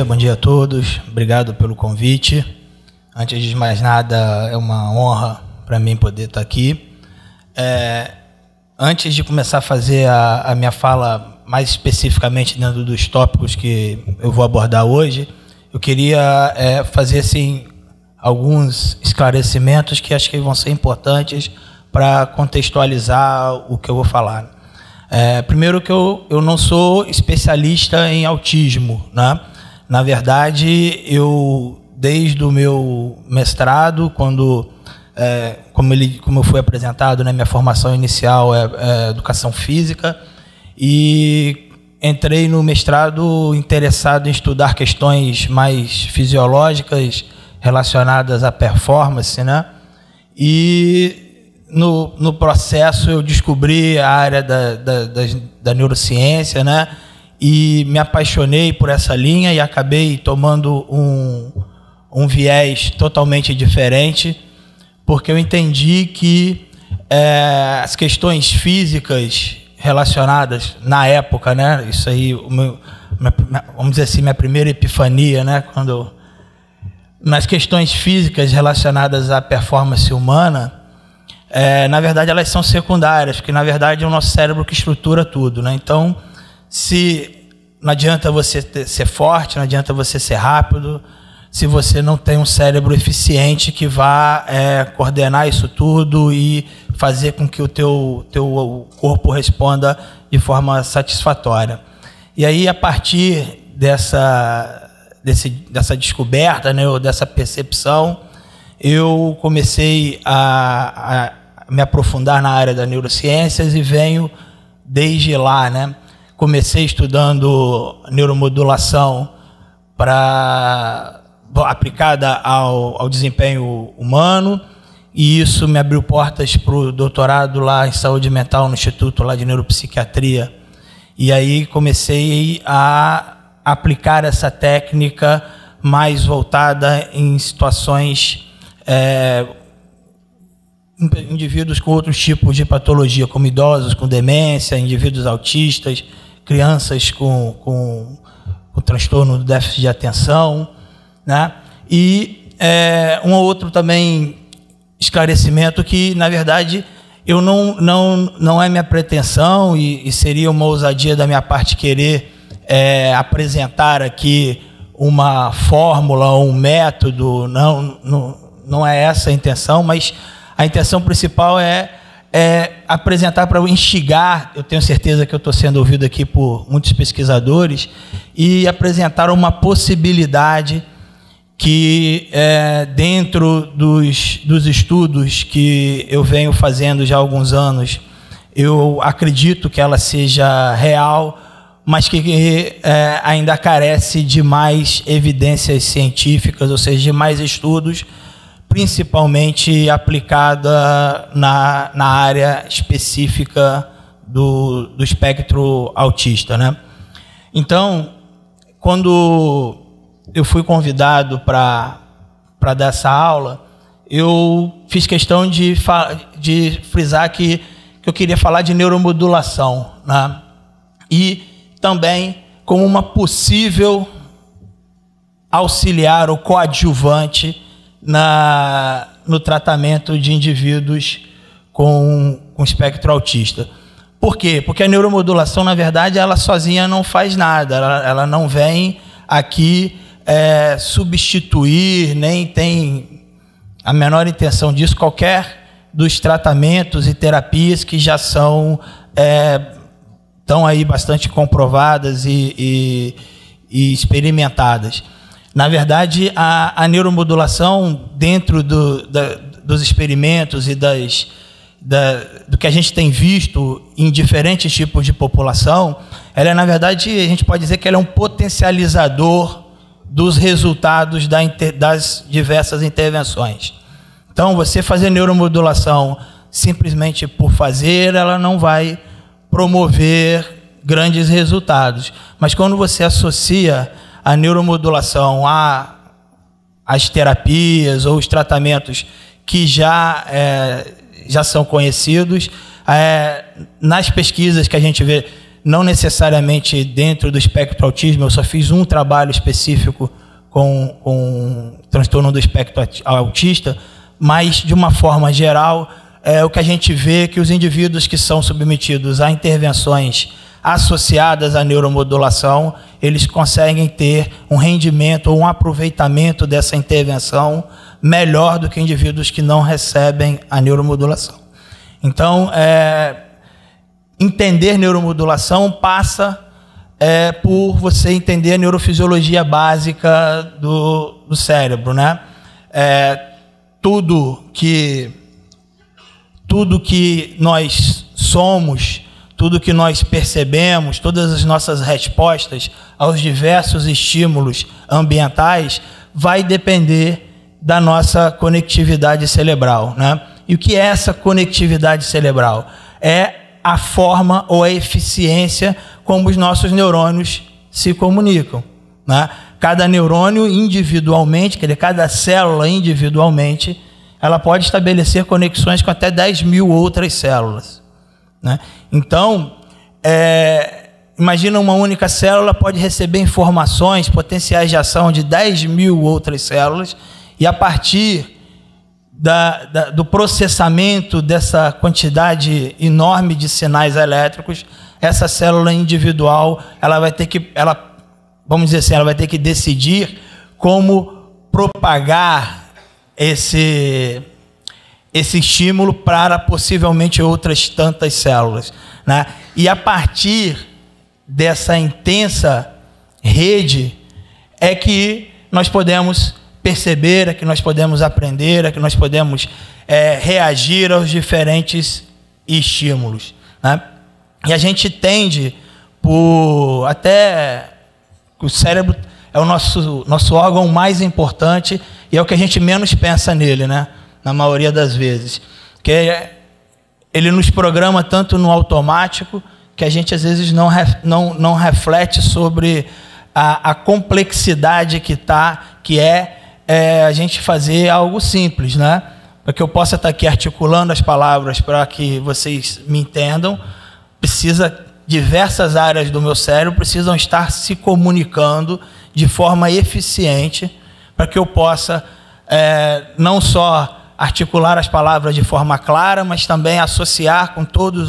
bom dia a todos. Obrigado pelo convite. Antes de mais nada, é uma honra para mim poder estar aqui. Antes de começar a fazer a minha fala mais especificamente dentro dos tópicos que eu vou abordar hoje, eu queria fazer assim, alguns esclarecimentos que acho que vão ser importantes para contextualizar o que eu vou falar. Primeiro que eu não sou especialista em autismo, né? Na verdade, desde o meu mestrado, como eu fui apresentado, né, minha formação inicial é educação física, e entrei no mestrado interessado em estudar questões mais fisiológicas relacionadas à performance, né? E no processo eu descobri a área da neurociência, né? E me apaixonei por essa linha e acabei tomando um viés totalmente diferente, porque eu entendi que as questões físicas relacionadas na época, né? Isso aí, vamos dizer assim, minha primeira epifania, né? Nas questões físicas relacionadas à performance humana, na verdade elas são secundárias, porque na verdade é o nosso cérebro que estrutura tudo, né? Então, não adianta você ser forte, não adianta você ser rápido, se você não tem um cérebro eficiente que vá coordenar isso tudo e fazer com que o teu corpo responda de forma satisfatória. E aí, a partir dessa descoberta, né, ou dessa percepção, eu comecei a me aprofundar na área das neurociências e venho desde lá, né? Comecei estudando neuromodulação aplicada ao desempenho humano, e isso me abriu portas para o doutorado lá em saúde mental no Instituto lá de Neuropsiquiatria. E aí comecei a aplicar essa técnica mais voltada em situações indivíduos com outros tipos de patologia, como idosos com demência, indivíduos autistas, crianças com transtorno do déficit de atenção, né? E um outro também esclarecimento que, na verdade, eu não é minha pretensão e seria uma ousadia da minha parte querer apresentar aqui uma fórmula ou um método, não é essa a intenção, mas a intenção principal é apresentar para instigar, eu tenho certeza que eu estou sendo ouvido aqui por muitos pesquisadores, e apresentar uma possibilidade que, dentro dos estudos que eu venho fazendo já há alguns anos, eu acredito que ela seja real, mas que ainda carece de mais evidências científicas, ou seja, de mais estudos, principalmente aplicada na área específica do espectro autista, né? Então, quando eu fui convidado para dar essa aula, eu fiz questão de frisar que eu queria falar de neuromodulação, né? E também como uma possível auxiliar ou coadjuvante no tratamento de indivíduos com espectro autista. Por quê? Porque a neuromodulação, na verdade, ela sozinha não faz nada, ela não vem aqui substituir, nem tem a menor intenção disso, qualquer dos tratamentos e terapias que já estão aí bastante comprovadas e experimentadas. Na verdade, a neuromodulação, dentro dos experimentos e do que a gente tem visto em diferentes tipos de população, ela, na verdade, a gente pode dizer que ela é um potencializador dos resultados das diversas intervenções. Então, você fazer neuromodulação simplesmente por fazer, ela não vai promover grandes resultados. Mas quando você associa a neuromodulação às terapias ou os tratamentos que já são conhecidos, nas pesquisas que a gente vê não necessariamente dentro do espectro autismo, eu só fiz um trabalho específico com transtorno do espectro autista, mas, de uma forma geral, o que a gente vê é que os indivíduos que são submetidos a intervenções associadas à neuromodulação, eles conseguem ter um rendimento ou um aproveitamento dessa intervenção melhor do que indivíduos que não recebem a neuromodulação. Então, entender neuromodulação passa por você entender a neurofisiologia básica do cérebro, né? Tudo que nós somos, tudo que nós percebemos, todas as nossas respostas aos diversos estímulos ambientais vai depender da nossa conectividade cerebral, né? E o que é essa conectividade cerebral? É a forma ou a eficiência como os nossos neurônios se comunicam, né? Cada neurônio individualmente, quer dizer, cada célula individualmente, ela pode estabelecer conexões com até 10.000 outras células, né? Então, imagina uma única célula pode receber informações, potenciais de ação de 10.000 outras células, e a partir do processamento dessa quantidade enorme de sinais elétricos, essa célula individual, ela vai ter que, vamos dizer assim, ela vai ter que decidir como propagar esse estímulo para possivelmente outras tantas células, né? E a partir dessa intensa rede é que nós podemos perceber, é que nós podemos aprender, é que nós podemos reagir aos diferentes estímulos, né? E a gente tende o cérebro é o nosso órgão mais importante e é o que a gente menos pensa nele, né? Na maioria das vezes. Que ele nos programa tanto no automático que a gente às vezes não reflete sobre a complexidade que é a gente fazer algo simples, né? Para que eu possa estar aqui articulando as palavras para que vocês me entendam, diversas áreas do meu cérebro precisam estar se comunicando de forma eficiente para que eu possa não só articular as palavras de forma clara, mas também associar com todas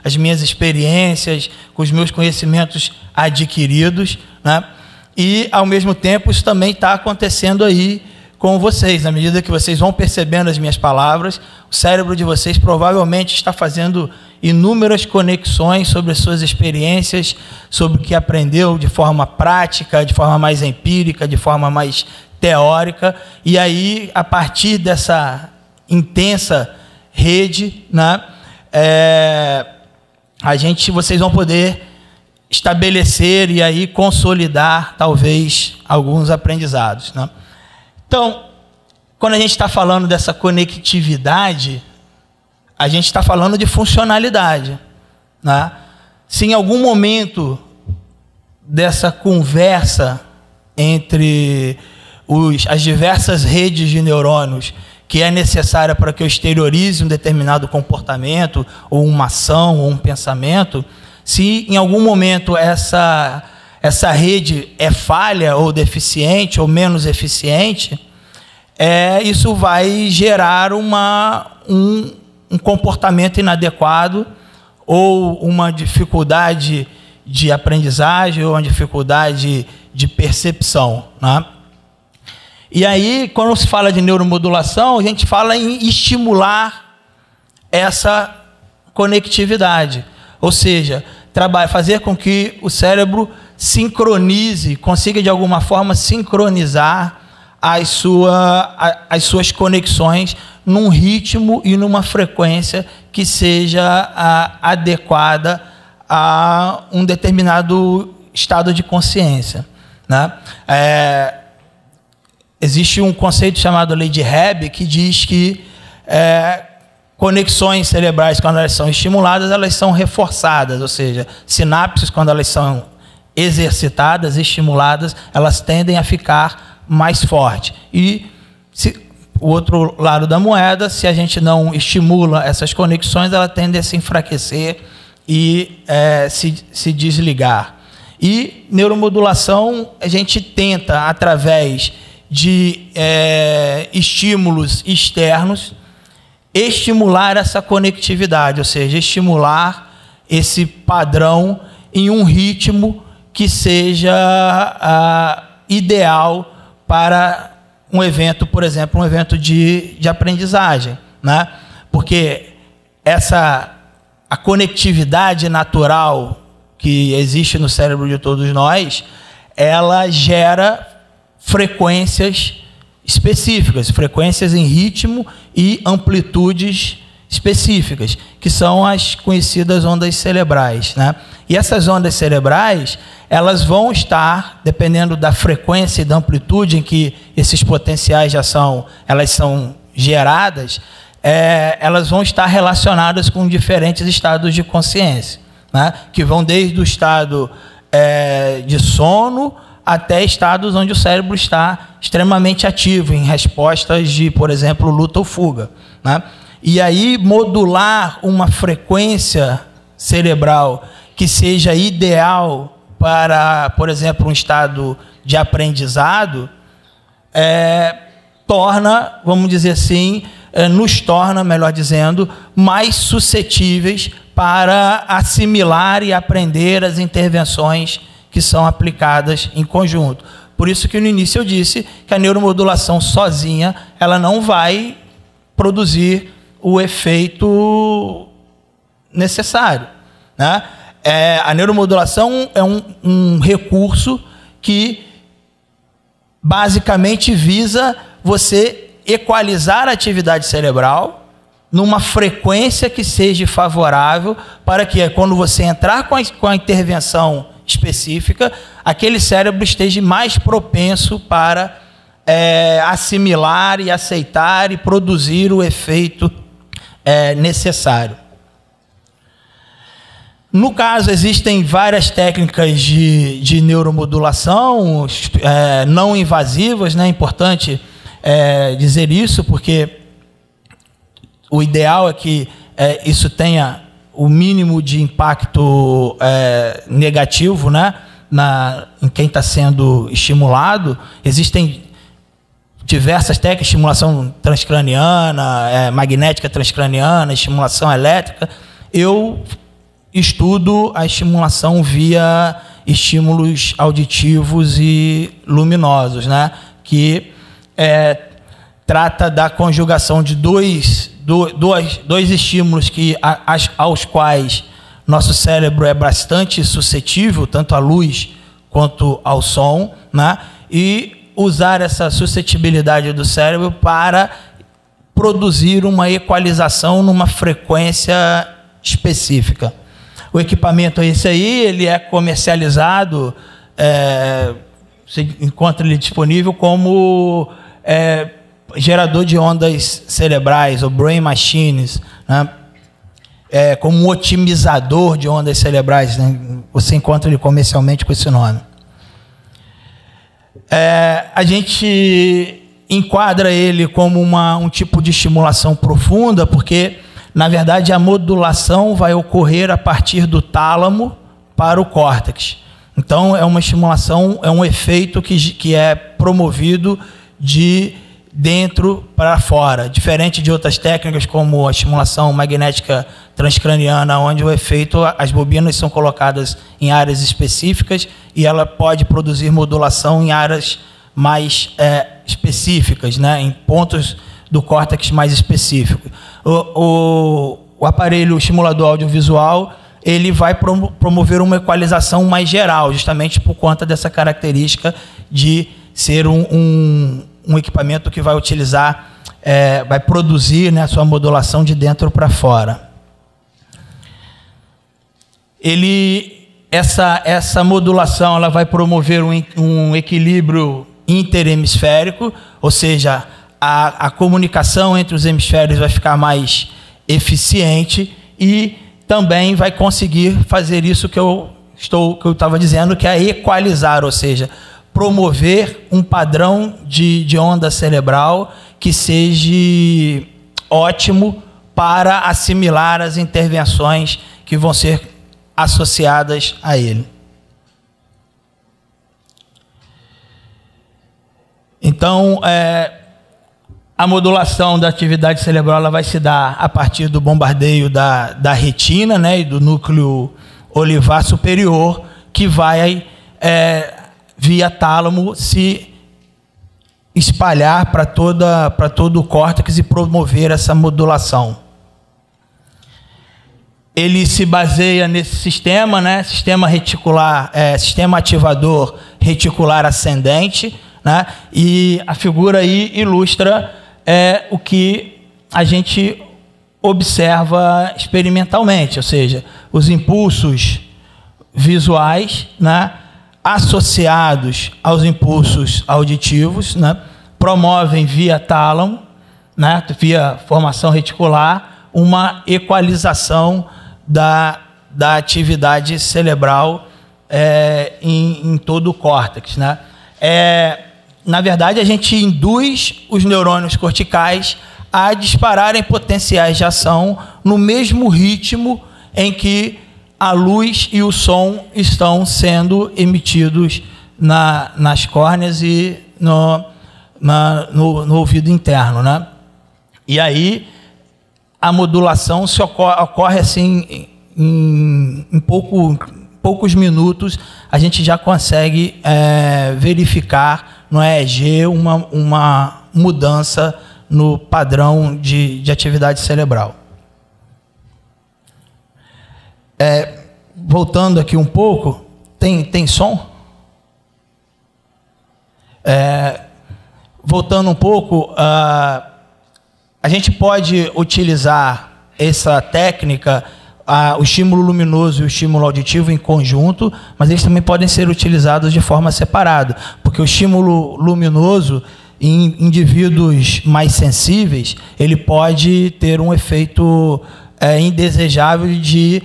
as minhas experiências, com os meus conhecimentos adquiridos, né? E, ao mesmo tempo, isso também está acontecendo aí com vocês. Na medida que vocês vão percebendo as minhas palavras, o cérebro de vocês provavelmente está fazendo inúmeras conexões sobre as suas experiências, sobre o que aprendeu de forma prática, de forma mais empírica, de forma mais teórica. E aí, a partir dessa intensa rede, né, vocês vão poder estabelecer e aí consolidar, talvez, alguns aprendizados, né? Então, quando a gente está falando dessa conectividade, a gente está falando de funcionalidade, né? Se em algum momento dessa conversa entre as diversas redes de neurônios que é necessária para que eu exteriorize um determinado comportamento, ou uma ação, ou um pensamento, se em algum momento essa rede é falha, ou deficiente, ou menos eficiente, isso vai gerar um comportamento inadequado, ou uma dificuldade de aprendizagem, ou uma dificuldade de percepção, né? E aí, quando se fala de neuromodulação, a gente fala em estimular essa conectividade. Ou seja, fazer com que o cérebro sincronize, consiga de alguma forma sincronizar as suas conexões num ritmo e numa frequência que seja adequada a um determinado estado de consciência, né? Existe um conceito chamado lei de Hebb que diz que conexões cerebrais, quando elas são estimuladas, elas são reforçadas, ou seja, sinapses, quando elas são exercitadas, estimuladas, elas tendem a ficar mais fortes. E o outro lado da moeda, se a gente não estimula essas conexões, elas tendem a se enfraquecer e se desligar. E neuromodulação a gente tenta, através de estímulos externos, estimular essa conectividade, ou seja, estimular esse padrão em um ritmo que seja ideal para um evento, por exemplo, um evento de aprendizagem, né? Porque a conectividade natural que existe no cérebro de todos nós, ela gera frequências específicas, frequências em ritmo e amplitudes específicas, que são as conhecidas ondas cerebrais, né? E essas ondas cerebrais, elas vão estar, dependendo da frequência e da amplitude em que esses potenciais elas são geradas, elas vão estar relacionadas com diferentes estados de consciência, né? Que vão desde o estado de sono até estados onde o cérebro está extremamente ativo, em respostas de, por exemplo, luta ou fuga, né? E aí modular uma frequência cerebral que seja ideal para, por exemplo, um estado de aprendizado, torna, vamos dizer assim, nos torna, melhor dizendo, mais suscetíveis para assimilar e aprender as intervenções que são aplicadas em conjunto. Por isso que no início eu disse que a neuromodulação sozinha, ela não vai produzir o efeito necessário, né? A neuromodulação é um recurso que basicamente visa você equalizar a atividade cerebral numa frequência que seja favorável para que, quando você entrar com a intervenção específica, aquele cérebro esteja mais propenso para assimilar e aceitar e produzir o efeito necessário. No caso, existem várias técnicas de neuromodulação não invasivas, né? É importante dizer isso, porque o ideal é que isso tenha o mínimo de impacto negativo, né? Em quem está sendo estimulado. Existem diversas técnicas, estimulação transcraniana, magnética transcraniana, estimulação elétrica. Eu estudo a estimulação via estímulos auditivos e luminosos, né? Que trata da conjugação de dois estímulos aos quais nosso cérebro é bastante suscetível, tanto à luz quanto ao som, né? E usar essa suscetibilidade do cérebro para produzir uma equalização numa frequência específica. O equipamento é esse aí, ele é comercializado, você encontra ele disponível como gerador de ondas cerebrais, ou brain machines, né? Como um otimizador de ondas cerebrais, né? Você encontra ele comercialmente com esse nome. A gente enquadra ele como um tipo de estimulação profunda, porque, na verdade, a modulação vai ocorrer a partir do tálamo para o córtex. Então, é uma estimulação, é um efeito que é promovido de dentro para fora, diferente de outras técnicas como a estimulação magnética transcraniana, onde o efeito, as bobinas são colocadas em áreas específicas e ela pode produzir modulação em áreas mais específicas, né, em pontos do córtex mais específicos. O aparelho estimulador audiovisual, ele vai promover uma equalização mais geral, justamente por conta dessa característica de ser um equipamento que vai utilizar, vai produzir, né, a sua modulação de dentro para fora. Essa modulação, ela vai promover um equilíbrio interhemisférico, ou seja, a comunicação entre os hemisférios vai ficar mais eficiente e também vai conseguir fazer isso que eu estava dizendo, que é equalizar, ou seja, promover um padrão de onda cerebral que seja ótimo para assimilar as intervenções que vão ser associadas a ele. Então, a modulação da atividade cerebral ela vai se dar a partir do bombardeio da retina, né, e do núcleo olivar superior, que vai, via tálamo, se espalhar para todo o córtex e promover essa modulação. Ele se baseia nesse sistema, né, sistema reticular, sistema ativador reticular ascendente, né, e a figura aí ilustra o que a gente observa experimentalmente, ou seja, os impulsos visuais, né, associados aos impulsos auditivos, né, promovem via tálamo, né, via formação reticular, uma equalização da atividade cerebral em todo o córtex, né? Na verdade, a gente induz os neurônios corticais a dispararem potenciais de ação no mesmo ritmo em que a luz e o som estão sendo emitidos nas córneas e no ouvido interno, né? E aí a modulação ocorre assim em poucos minutos. A gente já consegue verificar no EEG uma mudança no padrão de atividade cerebral. Voltando aqui um pouco, tem som? Voltando um pouco, a gente pode utilizar essa técnica, o estímulo luminoso e o estímulo auditivo em conjunto, mas eles também podem ser utilizados de forma separada, porque o estímulo luminoso em indivíduos mais sensíveis, ele pode ter um efeito indesejável de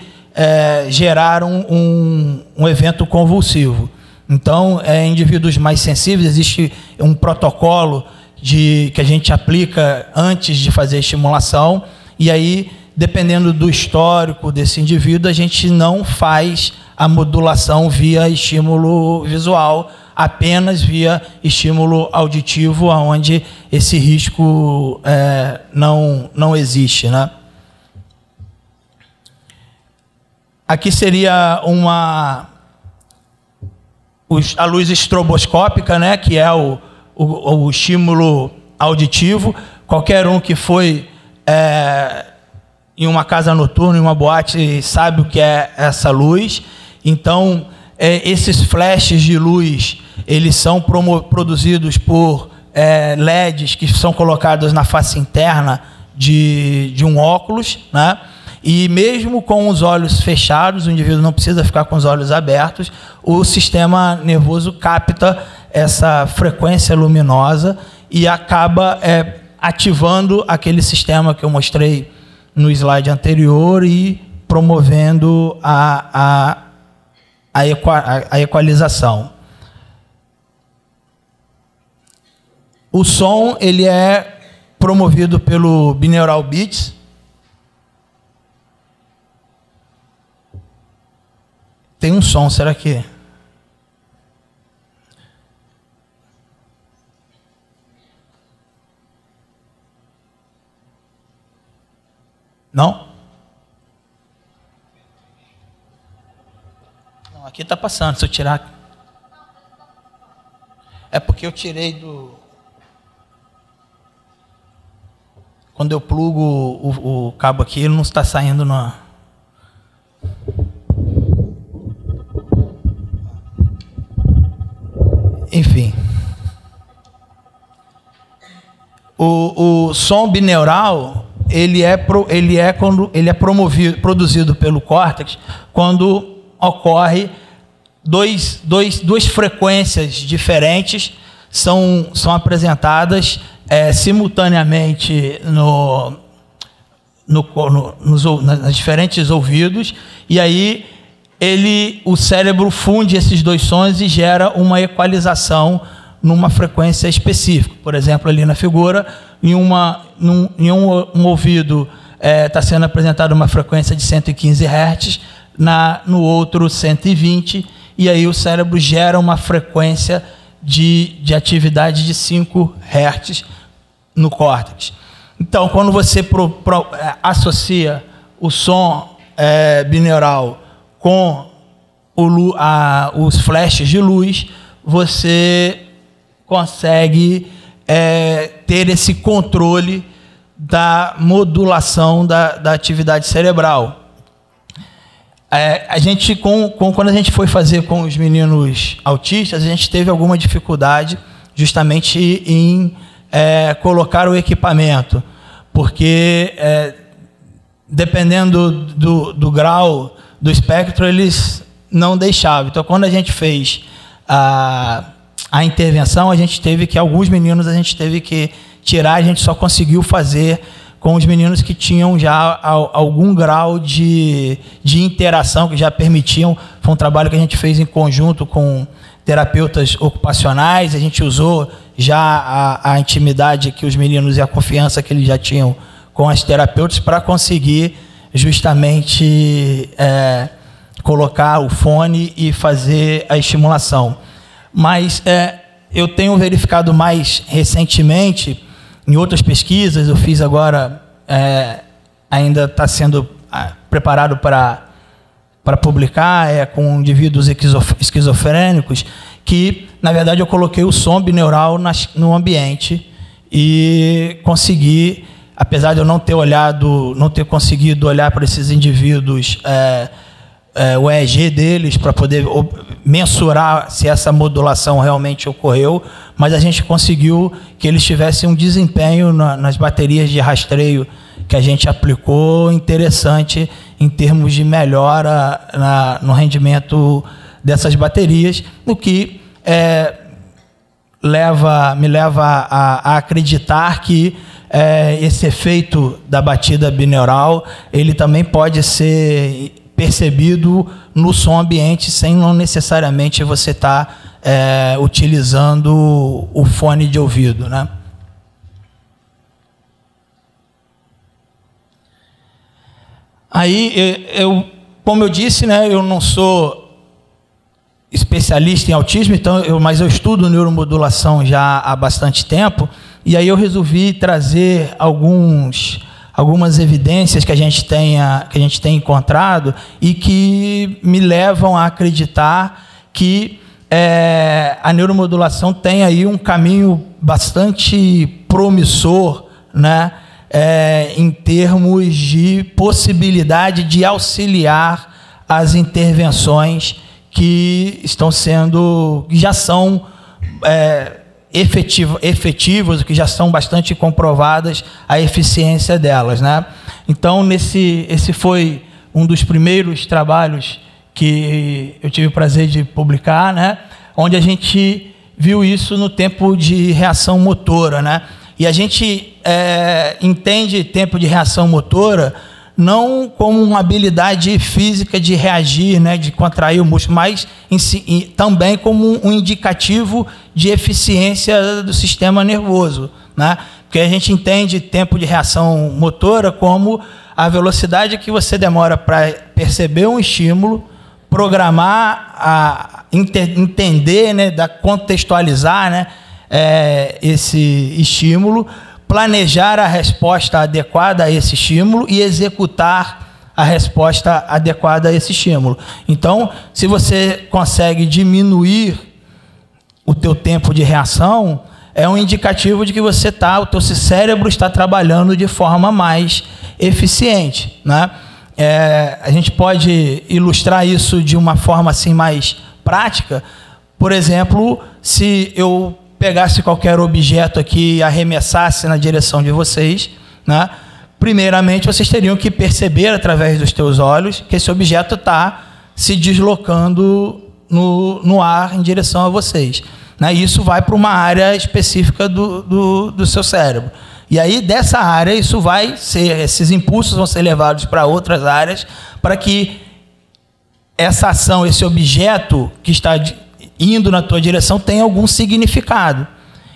gerar um evento convulsivo. Então, em indivíduos mais sensíveis, existe um protocolo que a gente aplica antes de fazer a estimulação, e aí, dependendo do histórico desse indivíduo, a gente não faz a modulação via estímulo visual, apenas via estímulo auditivo, onde esse risco não existe, né? Aqui seria a luz estroboscópica, né, que é o estímulo auditivo. Qualquer um que foi em uma casa noturna, em uma boate, sabe o que é essa luz. Então, esses flashes de luz, eles são produzidos por LEDs que são colocados na face interna de um óculos, né? E mesmo com os olhos fechados, o indivíduo não precisa ficar com os olhos abertos, o sistema nervoso capta essa frequência luminosa e acaba ativando aquele sistema que eu mostrei no slide anterior e promovendo a equalização. O som ele é promovido pelo binaural beats. Tem um som, será que? Não? Não, aqui está passando. Se eu tirar... É porque eu tirei do... Quando eu plugo o cabo aqui, ele não está saindo na... Enfim. O som binaural, ele é produzido pelo córtex quando ocorre duas frequências diferentes são apresentadas simultaneamente nos diferentes ouvidos, e aí o cérebro funde esses dois sons e gera uma equalização numa frequência específica. Por exemplo, ali na figura, em um ouvido está sendo apresentada uma frequência de 115 Hz, no outro 120, e aí o cérebro gera uma frequência de atividade de 5 Hz no córtex. Então, quando você associa o som bineural com os flashes de luz, você consegue ter esse controle da modulação da atividade cerebral. Quando a gente foi fazer com os meninos autistas, a gente teve alguma dificuldade justamente em colocar o equipamento, porque dependendo do grau do espectro, eles não deixavam. Então, quando a gente fez a intervenção, alguns meninos a gente teve que tirar, a gente só conseguiu fazer com os meninos que tinham já algum grau de interação, que já permitiam. Foi um trabalho que a gente fez em conjunto com terapeutas ocupacionais, a gente usou já a intimidade que os meninos e a confiança que eles já tinham com as terapeutas para conseguir justamente colocar o fone e fazer a estimulação. Mas eu tenho verificado mais recentemente, em outras pesquisas, eu fiz agora, ainda está sendo preparado para publicar, com indivíduos esquizofrênicos, que, na verdade, eu coloquei o som bineural no ambiente e consegui, apesar de eu não ter conseguido olhar para esses indivíduos, o EEG deles, para poder mensurar se essa modulação realmente ocorreu, mas a gente conseguiu que eles tivessem um desempenho nas baterias de rastreio que a gente aplicou interessante em termos de melhora no dessas baterias, o que me leva a acreditar que esse efeito da batida bineural ele também pode ser percebido no som ambiente, sem não necessariamente você estar utilizando o fone de ouvido, né? Aí, como eu disse, né, eu não sou especialista em autismo, mas eu estudo neuromodulação já há bastante tempo, e aí eu resolvi trazer algumas evidências que a gente tem encontrado e que me levam a acreditar que a neuromodulação tem aí um caminho bastante promissor, né, em termos de possibilidade de auxiliar as intervenções que já são efetivas, que já são bastante comprovadas a eficiência delas, né? Então, esse foi um dos primeiros trabalhos que eu tive o prazer de publicar, né? Onde a gente viu isso no tempo de reação motora, né? E a gente entende tempo de reação motora não como uma habilidade física de reagir, né, de contrair o músculo, mas também como um indicativo de eficiência do sistema nervoso, né? Porque a gente entende tempo de reação motora como a velocidade que você demora para perceber um estímulo, programar, entender, né, contextualizar, né, esse estímulo, planejar a resposta adequada a esse estímulo e executar a resposta adequada a esse estímulo. Então, se você consegue diminuir o teu tempo de reação, é um indicativo de que o teu cérebro está trabalhando de forma mais eficiente, né? A gente pode ilustrar isso de uma forma assim mais prática. Por exemplo, se eu pegasse qualquer objeto aqui e arremessasse na direção de vocês, né? Primeiramente, vocês teriam que perceber através dos teus olhos que esse objeto está se deslocando no ar em direção a vocês, né? Isso vai para uma área específica do seu cérebro. E aí, dessa área, esses impulsos vão ser levados para outras áreas, para que essa ação, esse objeto que está indo na tua direção tenha algum significado.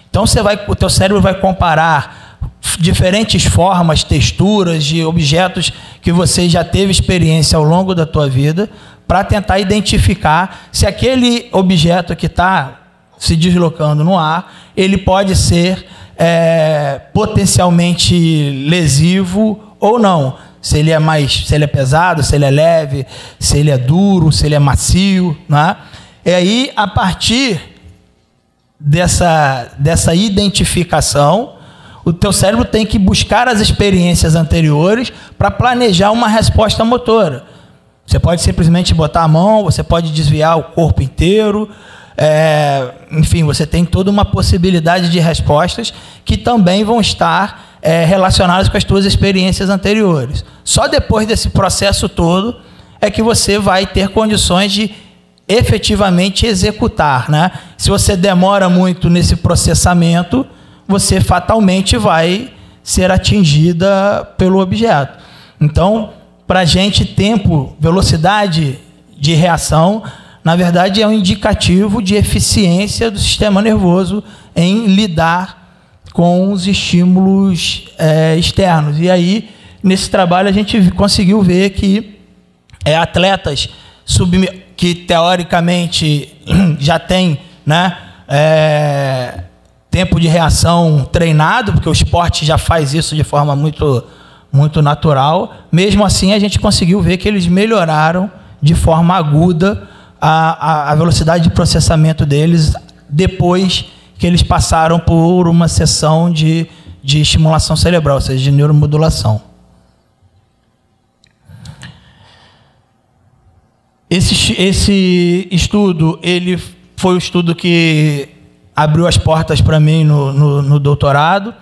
Então, o teu cérebro vai comparar diferentes formas, texturas de objetos que você já teve experiência ao longo da tua vida, para tentar identificar se aquele objeto que está se deslocando no ar, ele pode ser potencialmente lesivo ou não. Se ele é pesado, se ele é leve, se ele é duro, se ele é macio, né? E aí, a partir dessa identificação, o teu cérebro tem que buscar as experiências anteriores para planejar uma resposta motora. Você pode simplesmente botar a mão, você pode desviar o corpo inteiro, enfim, você tem toda uma possibilidade de respostas que também vão estar relacionadas com as tuas experiências anteriores. Só depois desse processo todo é que você vai ter condições de efetivamente executar, né? Se você demora muito nesse processamento, você fatalmente vai ser atingida pelo objeto. Então, para a gente, tempo, velocidade de reação, na verdade, é um indicativo de eficiência do sistema nervoso em lidar com os estímulos externos. E aí, nesse trabalho, a gente conseguiu ver que atletas que, teoricamente, já têm, né, tempo de reação treinado, porque o esporte já faz isso de forma muito, muito natural, mesmo assim, a gente conseguiu ver que eles melhoraram de forma aguda a velocidade de processamento deles depois que eles passaram por uma sessão de estimulação cerebral, ou seja, de neuromodulação. Esse estudo, ele foi o estudo que abriu as portas para mim no doutorado,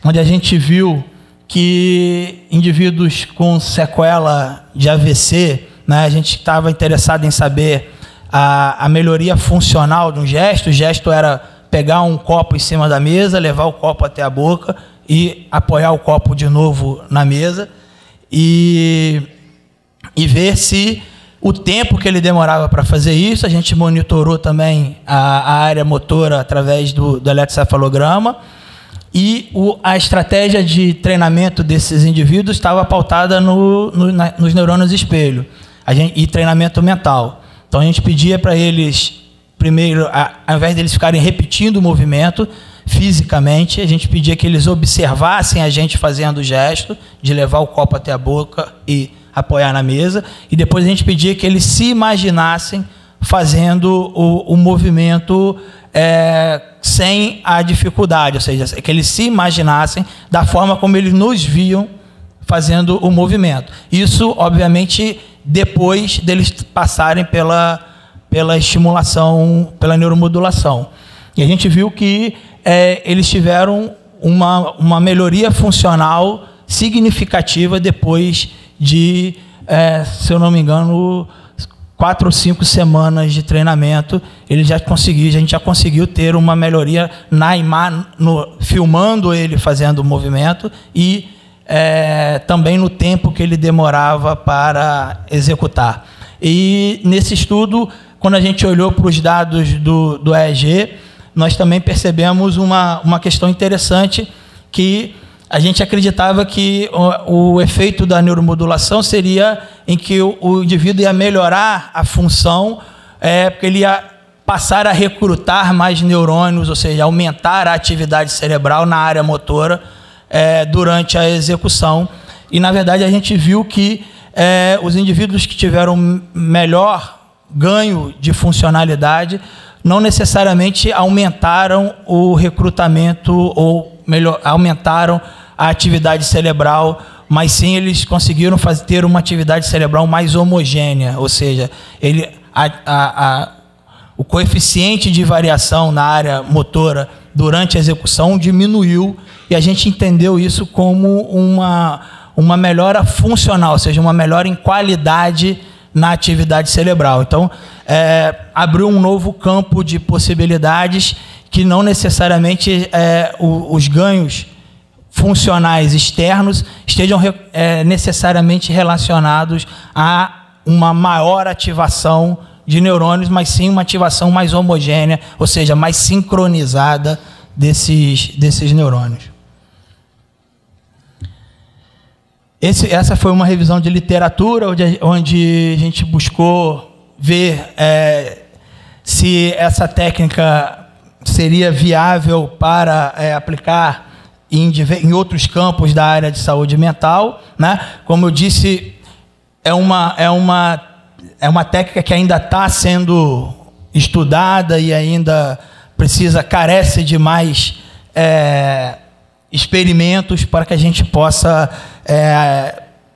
onde a gente viu que indivíduos com sequela de AVC, né, a gente estava interessado em saber a melhoria funcional de um gesto. O gesto era pegar um copo em cima da mesa, levar o copo até a boca e apoiar o copo de novo na mesa e ver se o tempo que ele demorava para fazer isso. A gente monitorou também a área motora através do eletrocefalograma, e a estratégia de treinamento desses indivíduos estava pautada nos neurônios espelho e treinamento mental. Então, a gente pedia para eles, primeiro, ao invés de eles ficarem repetindo o movimento fisicamente, a gente pedia que eles observassem a gente fazendo o gesto de levar o copo até a boca e apoiar na mesa, e depois a gente pedia que eles se imaginassem fazendo o movimento sem a dificuldade, ou seja, que eles se imaginassem da forma como eles nos viam fazendo o movimento. Isso, obviamente, depois deles passarem pela estimulação, pela neuromodulação. E a gente viu que eles tiveram uma melhoria funcional significativa depois de, se eu não me engano, 4 ou 5 semanas de treinamento. A gente já conseguiu ter uma melhoria filmando ele fazendo o movimento e também no tempo que ele demorava para executar. E nesse estudo, quando a gente olhou para os dados do EEG, nós também percebemos uma questão interessante, que a gente acreditava que o efeito da neuromodulação seria em que o indivíduo ia melhorar a função, porque ele ia passar a recrutar mais neurônios, ou seja, aumentar a atividade cerebral na área motora durante a execução. E, na verdade, a gente viu que os indivíduos que tiveram melhor ganho de funcionalidade não necessariamente aumentaram o recrutamento ou aumentaram a atividade cerebral, mas sim eles conseguiram ter uma atividade cerebral mais homogênea, ou seja, o coeficiente de variação na área motora durante a execução diminuiu, e a gente entendeu isso como uma melhora funcional, ou seja, uma melhora em qualidade na atividade cerebral. Então, abriu um novo campo de possibilidades que não necessariamente os ganhos funcionais externos estejam necessariamente relacionados a uma maior ativação de neurônios, mas sim uma ativação mais homogênea, ou seja, mais sincronizada desses neurônios. Essa foi uma revisão de literatura, onde a gente buscou ver se essa técnica seria viável para aplicar em outros campos da área de saúde mental, né? Como eu disse, é uma técnica que ainda está sendo estudada e ainda carece de mais experimentos para que a gente possa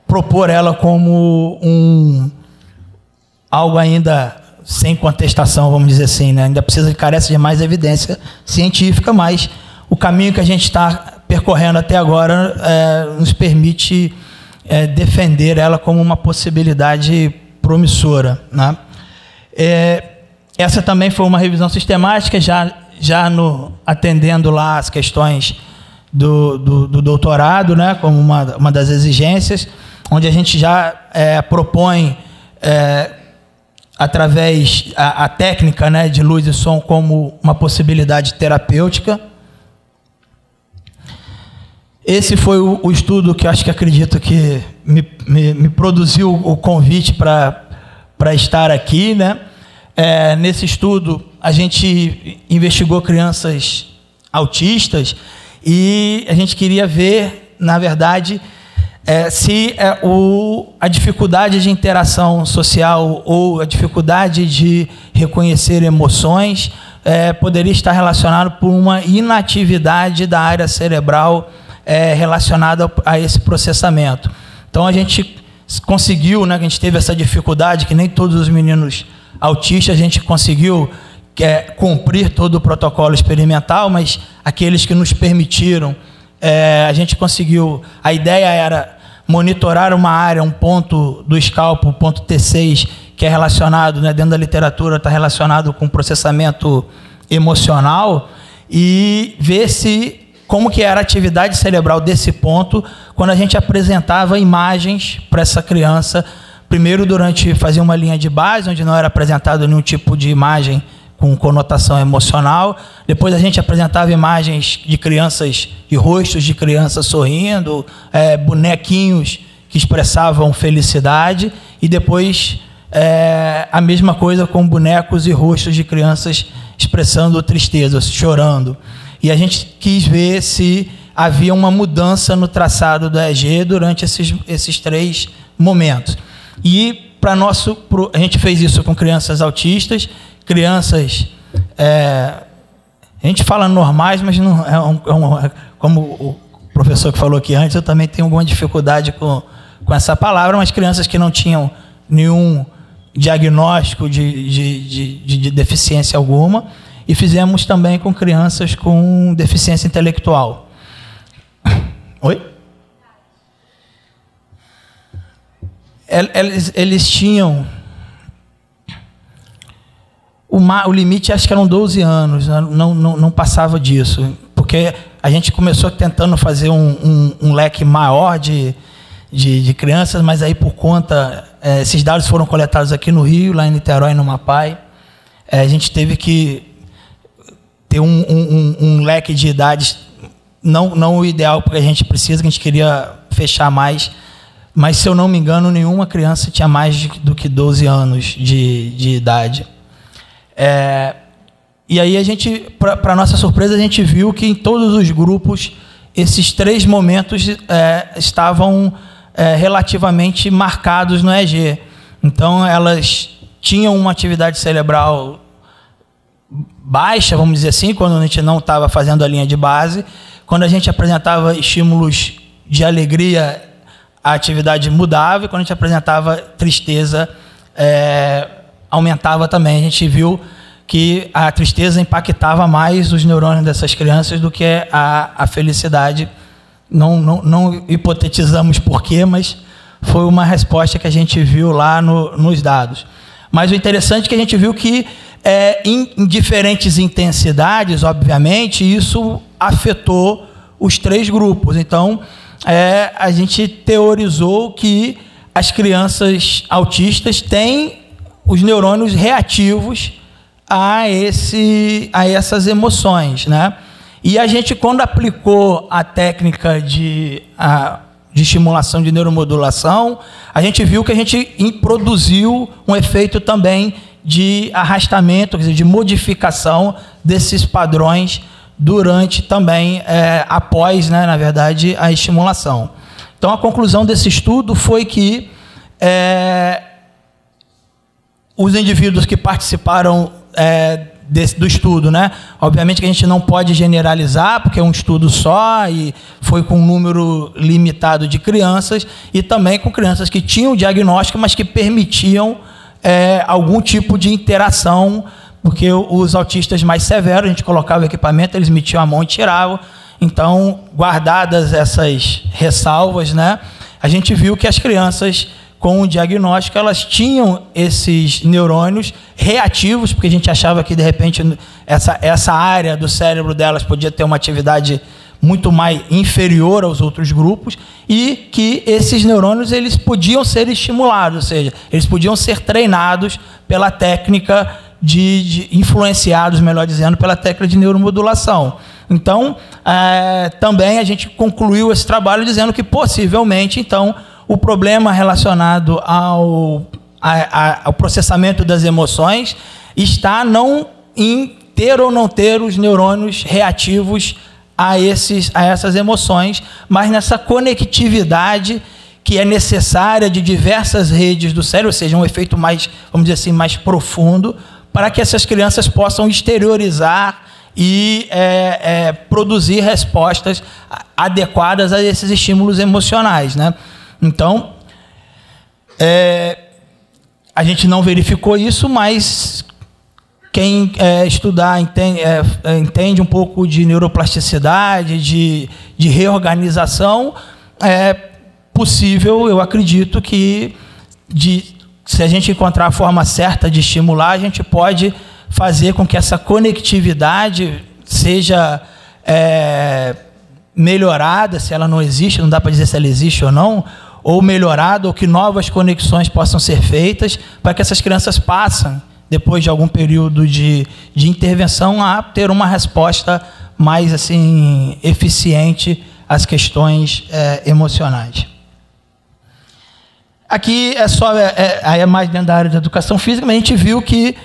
propor ela como algo ainda sem contestação, vamos dizer assim, né? Ainda carece de mais evidência científica, mas o caminho que a gente está percorrendo até agora nos permite defender ela como uma possibilidade promissora, né? Essa também foi uma revisão sistemática, já atendendo lá as questões do doutorado, né, como uma das exigências, onde a gente já propõe, através a técnica, né, de luz e som como uma possibilidade terapêutica. Esse foi o estudo que acredito que me produziu o convite para estar aqui, né? Nesse estudo, a gente investigou crianças autistas e a gente queria ver, na verdade, se a dificuldade de interação social ou a dificuldade de reconhecer emoções poderia estar relacionado por uma inatividade da área cerebral relacionada a esse processamento. Então, a gente conseguiu, né, que a gente teve essa dificuldade, que nem todos os meninos autistas a gente conseguiu cumprir todo o protocolo experimental, mas aqueles que nos permitiram, a gente conseguiu. A ideia era monitorar uma área, um ponto do escalpo, o ponto T6, que é relacionado, né, dentro da literatura, está relacionado com processamento emocional, e ver como que era a atividade cerebral desse ponto quando a gente apresentava imagens para essa criança. Primeiro, fazia uma linha de base, onde não era apresentado nenhum tipo de imagem com conotação emocional. Depois a gente apresentava imagens de crianças, de rostos de crianças sorrindo, bonequinhos que expressavam felicidade, e depois a mesma coisa com bonecos e rostos de crianças expressando tristeza, chorando. E a gente quis ver se havia uma mudança no traçado do EEG durante esses 3 momentos. E a gente fez isso com crianças autistas, crianças, a gente fala normais, mas não como o professor que falou aqui antes, eu também tenho alguma dificuldade com essa palavra, mas crianças que não tinham nenhum diagnóstico de deficiência alguma, e fizemos também com crianças com deficiência intelectual. Oi? Eles tinham o limite, acho que eram 12 anos, não passava disso, porque a gente começou tentando fazer um leque maior de crianças, mas aí por conta, esses dados foram coletados aqui no Rio, lá em Niterói, no Mapai, a gente teve que ter um leque de idades, não o ideal porque a gente precisa, que a gente queria fechar mais, mas se eu não me engano, nenhuma criança tinha mais do que 12 anos de idade. E aí a gente, para nossa surpresa, a gente viu que em todos os grupos esses 3 momentos estavam relativamente marcados no EEG. Então elas tinham uma atividade cerebral baixa, vamos dizer assim, quando a gente não estava fazendo a linha de base. Quando a gente apresentava estímulos de alegria, a atividade mudava, e quando a gente apresentava tristeza, aumentava também. A gente viu que a tristeza impactava mais os neurônios dessas crianças do que a felicidade. Não hipotetizamos porquê, mas foi uma resposta que a gente viu lá nos dados. Mas o interessante é que a gente viu que em diferentes intensidades, obviamente, isso afetou os 3 grupos. Então, a gente teorizou que as crianças autistas têm os neurônios reativos a essas emoções, né? E a gente, quando aplicou a técnica de de estimulação de neuromodulação, a gente viu que a gente produziu um efeito também de arrastamento, quer dizer, de modificação desses padrões durante também, após, né, na verdade, a estimulação. Então, a conclusão desse estudo foi que os indivíduos que participaram do estudo, né? Obviamente que a gente não pode generalizar, porque é um estudo só e foi com um número limitado de crianças, e também com crianças que tinham diagnóstico, mas que permitiam algum tipo de interação, porque os autistas mais severos, a gente colocava o equipamento, eles metiam a mão e tiravam. Então, guardadas essas ressalvas, né, a gente viu que as crianças com o diagnóstico, elas tinham esses neurônios reativos, porque a gente achava que, de repente, essa área do cérebro delas podia ter uma atividade muito mais inferior aos outros grupos, e que esses neurônios eles podiam ser estimulados, ou seja, eles podiam ser treinados pela técnica influenciados, melhor dizendo, pela técnica de neuromodulação. Então, também a gente concluiu esse trabalho dizendo que, possivelmente, então, o problema relacionado ao processamento das emoções está não em ter ou não ter os neurônios reativos a essas emoções, mas nessa conectividade que é necessária de diversas redes do cérebro, ou seja, um efeito mais, vamos dizer assim, mais profundo, para que essas crianças possam exteriorizar e produzir respostas adequadas a esses estímulos emocionais, né? Então, a gente não verificou isso, mas quem estudar entende um pouco de neuroplasticidade, de reorganização, é possível, eu acredito que, se a gente encontrar a forma certa de estimular, a gente pode fazer com que essa conectividade seja melhorada, se ela não existe, não dá para dizer se ela existe ou não, ou melhorada, ou que novas conexões possam ser feitas, para que essas crianças passem, depois de algum período de intervenção, a ter uma resposta mais assim, eficiente às questões emocionais. Aqui é mais dentro da área da educação física, mas a gente viu que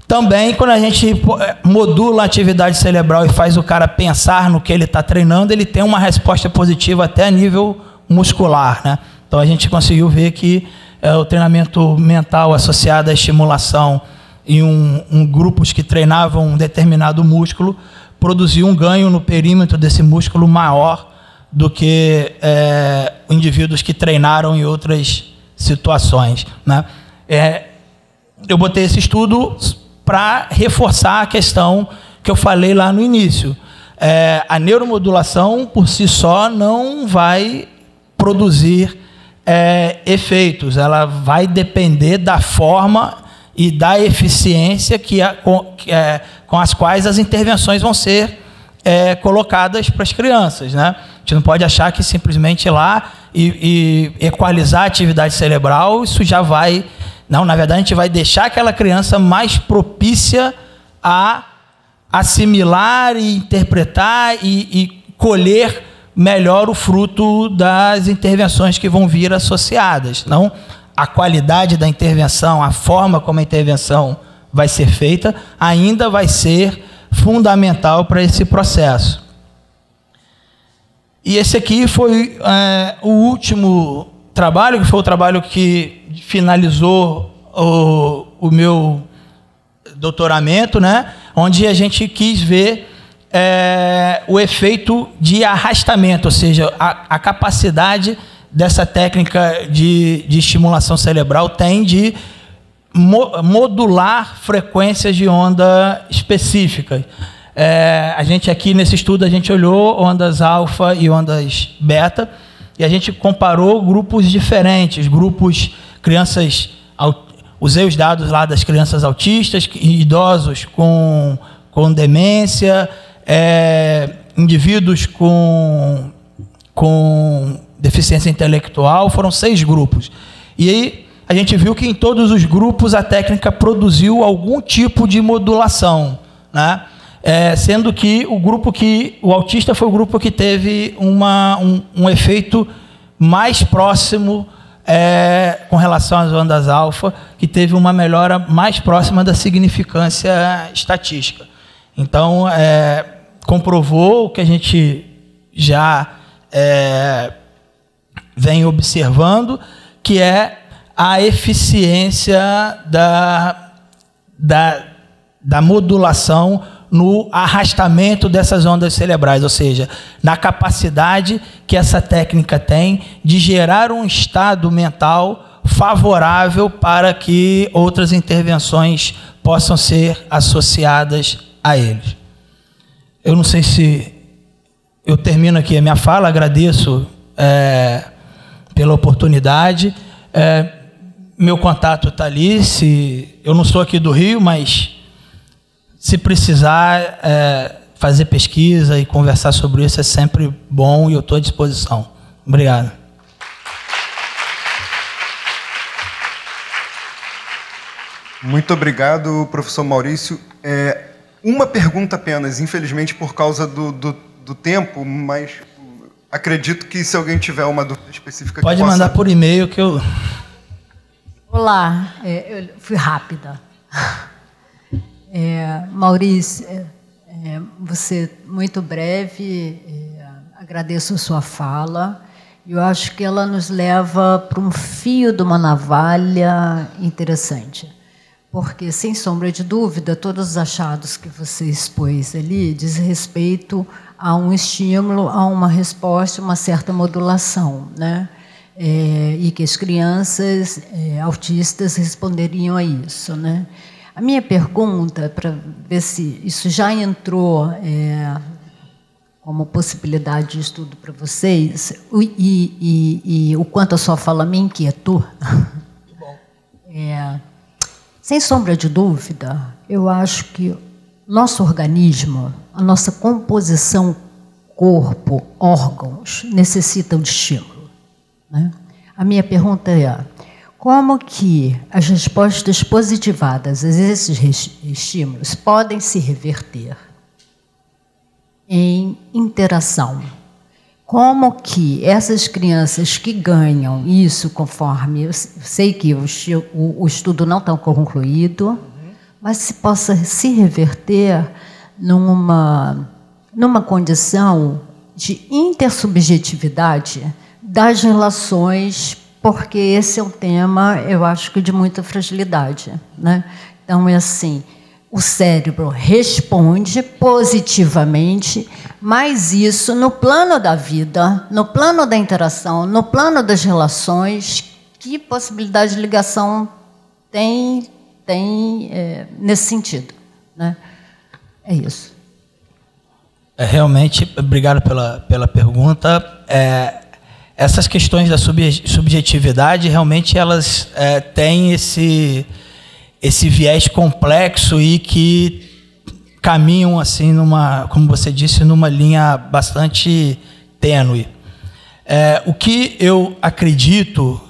também, quando a gente modula a atividade cerebral e faz o cara pensar no que ele está treinando, ele tem uma resposta positiva até a nível muscular, né? Então, a gente conseguiu ver que o treinamento mental associado à estimulação em grupos que treinavam um determinado músculo produziu um ganho no perímetro desse músculo maior do que indivíduos que treinaram em outras situações, né? Eu botei esse estudo para reforçar a questão que eu falei lá no início. A neuromodulação, por si só, não vai produzir efeitos. Ela vai depender da forma e da eficiência com as quais as intervenções vão ser colocadas para as crianças, né? A gente não pode achar que simplesmente ir lá e equalizar a atividade cerebral, isso já vai... Não, na verdade, a gente vai deixar aquela criança mais propícia a assimilar e interpretar e colher melhor o fruto das intervenções que vão vir associadas. Não, a qualidade da intervenção, a forma como a intervenção vai ser feita, ainda vai ser fundamental para esse processo. E esse aqui foi o último trabalho, que foi o trabalho que finalizou o meu doutoramento, né? Onde a gente quis ver o efeito de arrastamento, ou seja, a capacidade dessa técnica de estimulação cerebral tem de modular frequências de onda específicas. A gente aqui nesse estudo, a gente olhou ondas alfa e ondas beta, e a gente comparou grupos diferentes, crianças, usei os dados lá das crianças autistas, idosos com demência, indivíduos com deficiência intelectual, foram 6 grupos. E aí a gente viu que em todos os grupos a técnica produziu algum tipo de modulação, né? Sendo que o autista foi o grupo que teve um efeito mais próximo com relação às ondas alfa, que teve uma melhora mais próxima da significância estatística. Então, comprovou o que a gente já vem observando, que é a eficiência da modulação no arrastamento dessas ondas cerebrais, ou seja, na capacidade que essa técnica tem de gerar um estado mental favorável para que outras intervenções possam ser associadas a eles. Eu não sei se eu termino aqui a minha fala, agradeço pela oportunidade. Meu contato está ali, eu não sou aqui do Rio, mas se precisar fazer pesquisa e conversar sobre isso é sempre bom e eu estou à disposição. Obrigado. Muito obrigado, professor Maurício. Uma pergunta apenas, infelizmente por causa do tempo, mas acredito que se alguém tiver uma dúvida específica... Pode mandar por e-mail que eu... Olá, eu fui rápida. Maurício, você muito breve, agradeço a sua fala. Eu acho que ela nos leva para um fio de uma navalha interessante. Porque, sem sombra de dúvida, todos os achados que você expôs ali diz respeito a um estímulo, a uma resposta, uma certa modulação, né? E que as crianças autistas responderiam a isso, né? A minha pergunta, para ver se isso já entrou como possibilidade de estudo para vocês, e o quanto a sua fala me inquietou, sem sombra de dúvida, eu acho que nosso organismo, a nossa composição corpo, órgãos, necessitam de estímulo, né? A minha pergunta é: como que as respostas positivadas a esses estímulos podem se reverter em interação? Como que essas crianças que ganham isso, conforme... Eu sei que o estudo não está concluído, mas se possa se reverter numa condição de intersubjetividade das relações, porque esse é um tema, eu acho que de muita fragilidade, né? Então, é assim, o cérebro responde positivamente, mas isso no plano da vida, no plano da interação, no plano das relações, que possibilidade de ligação tem nesse sentido, né? É isso. Realmente, obrigado pela pergunta. Essas questões da subjetividade, realmente, elas têm esse viés complexo e que caminham, assim, como você disse, numa linha bastante tênue. O que eu acredito,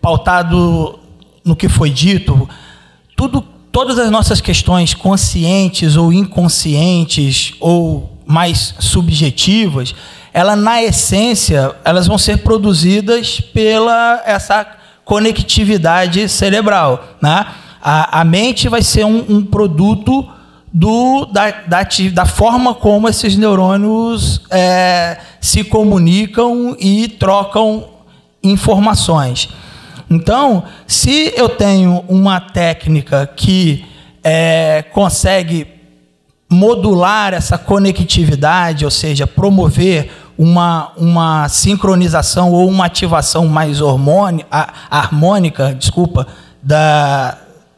pautado no que foi dito, todas as nossas questões conscientes ou inconscientes ou mais subjetivas, na essência, elas vão ser produzidas pela essa conectividade cerebral, né? A mente vai ser um produto da forma como esses neurônios se comunicam e trocam informações. Então, se eu tenho uma técnica que consegue modular essa conectividade, ou seja, promover uma sincronização ou uma ativação mais harmônica,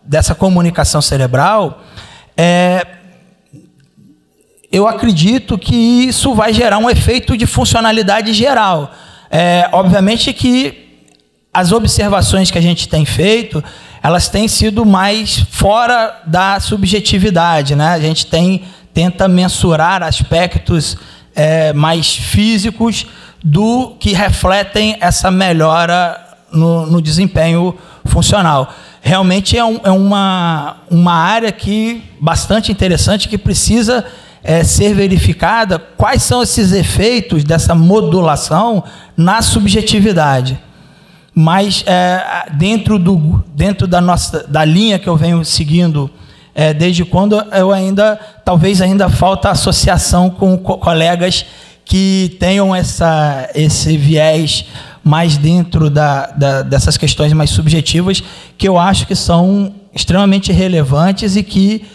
dessa comunicação cerebral, eu acredito que isso vai gerar um efeito de funcionalidade geral. Obviamente que as observações que a gente tem feito, elas têm sido mais fora da subjetividade, né? A gente tenta mensurar aspectos mais físicos do que refletem essa melhora no desempenho funcional. Realmente é uma área bastante interessante que precisa ser verificada quais são esses efeitos dessa modulação na subjetividade. Mas dentro da linha que eu venho seguindo desde quando eu talvez ainda falta associação com colegas que tenham esse viés mais dentro dessas questões mais subjetivas, que eu acho que são extremamente relevantes e que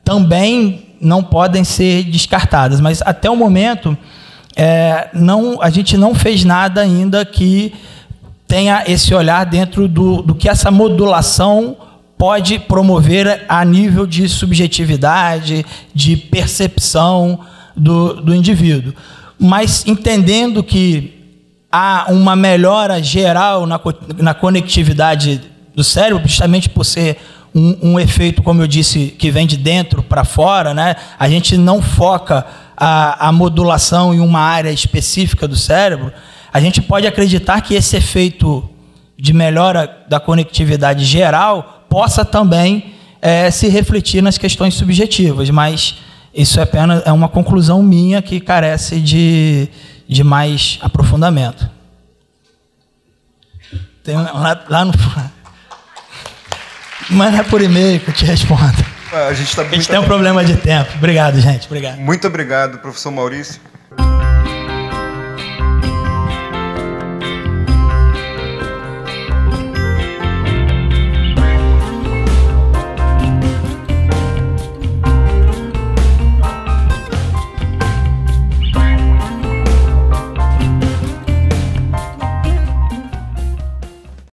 também não podem ser descartadas. Mas até o momento a gente não fez nada ainda que tenha esse olhar dentro do que essa modulação pode promover a nível de subjetividade, de percepção do indivíduo. Mas entendendo que há uma melhora geral na conectividade do cérebro, justamente por ser um efeito, como eu disse, que vem de dentro para fora, né? A gente não foca a modulação em uma área específica do cérebro. A gente pode acreditar que esse efeito de melhora da conectividade geral possa também se refletir nas questões subjetivas, mas isso apenas é uma conclusão minha que carece de mais aprofundamento. Tem lá no... Manda por e-mail que eu te respondo. A gente tem um problema de tempo. Obrigado, gente. Obrigado. Muito obrigado, professor Maurício.